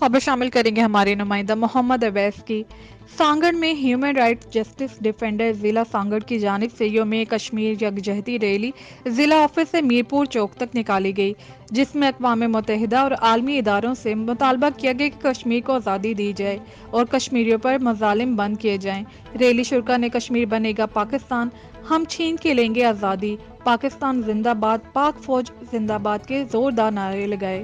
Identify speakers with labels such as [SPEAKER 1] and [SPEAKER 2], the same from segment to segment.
[SPEAKER 1] खबर शामिल करेंगे हमारे नुमाइंदा मोहम्मद अवैस की। सांगड़ में ह्यूमन राइट्स जस्टिस डिफेंडर जिला सांगड़ की जानिब से यौम कश्मीर यकजहती रैली जिला ऑफिस से मीरपुर चौक तक निकाली गई, जिसमें अक़वाम मुत्तहिदा और आलमी इदारों से मुतालबा किया गया कि कश्मीर को आज़ादी दी जाए और कश्मीरियों पर मज़ालिम बंद किए जाएं। रैली शुरा ने कश्मीर बनेगा पाकिस्तान, हम छीन के लेंगे आज़ादी, पाकिस्तान जिंदाबाद, पाक फौज जिंदाबाद के जोरदार नारे लगाए।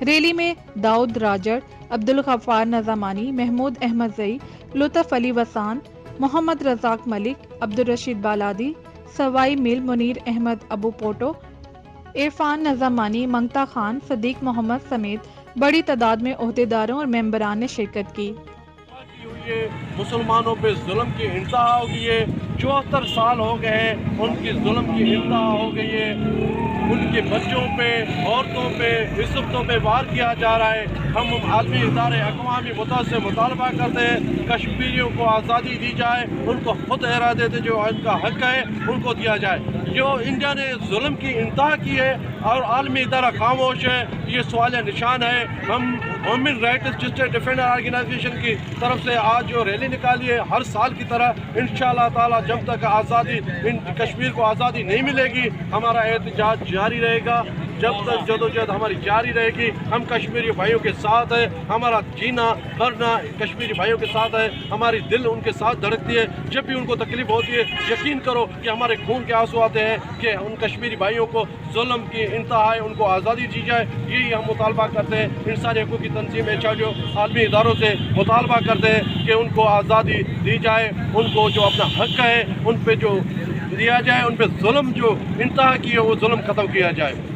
[SPEAKER 1] रैली में दाऊद राजर, अब्दुल गफ्फार नज़ामानी, महमूद अहमद ज़ई, लुत्फ़ अली वसान, मोहम्मद रज़ाक मलिक, अब्दुल रशीद बालादी, सवाई मिल मुनीर अहमद अबू पोटो, इरफान नज़ामानी, मंगता खान, सदीक मोहम्मद समेत बड़ी तादाद में ओहदेदारों और मेंबरान ने शिरकत की।
[SPEAKER 2] मुसलमानों पे जुल्म की इंतहा हो गई है। 74 साल हो गए हैं उनकी जुल्म की इंतहा हो गई है। उनके बच्चों पे, औरतों पे, इज्जतों पे वार किया जा रहा है। हम आलमी इदारे अक़वामी मुत्तहिदा से मुतालबा करते हैं कश्मीरियों को आज़ादी दी जाए, उनको खुद इरादे से जो इनका हक है उनको दिया जाए। जो इंडिया ने जुल्म की इंतहा की है और आलमी इदारा खामोश है, ये सवाल निशान है। हम human rights justice defender organisation की तरफ से आज जो रैली निकाली है, हर साल की तरह इंशाअल्लाह ताला जब तक आज़ादी कश्मीर को आज़ादी नहीं मिलेगी हमारा एहतजाज जारी रहेगा। जब तक जदोजहद हमारी जारी रहेगी, हम कश्मीरी भाइयों के साथ है। हमारा जीना मरना कश्मीरी भाइयों के साथ है। हमारी दिल उनके साथ धड़कती है। जब भी उनको तकलीफ होती है, यकीन करो कि हमारे खून के आंसू आते हैं कि उन कश्मीरी भाइयों को जुल्म की इंतहा है, उनको आज़ादी दी जाए। यही हम मुतालबा करते हैं। इंसानी हकूक़ की तंजीम जो आलमी इदारों से मुतालबा करते हैं कि उनको आज़ादी दी जाए, उनको जो अपना हक है उन पर जो दिया जाए, उन पर जुल्म जो इंतहा की है वो जुल्म ख़त्म किया जाए।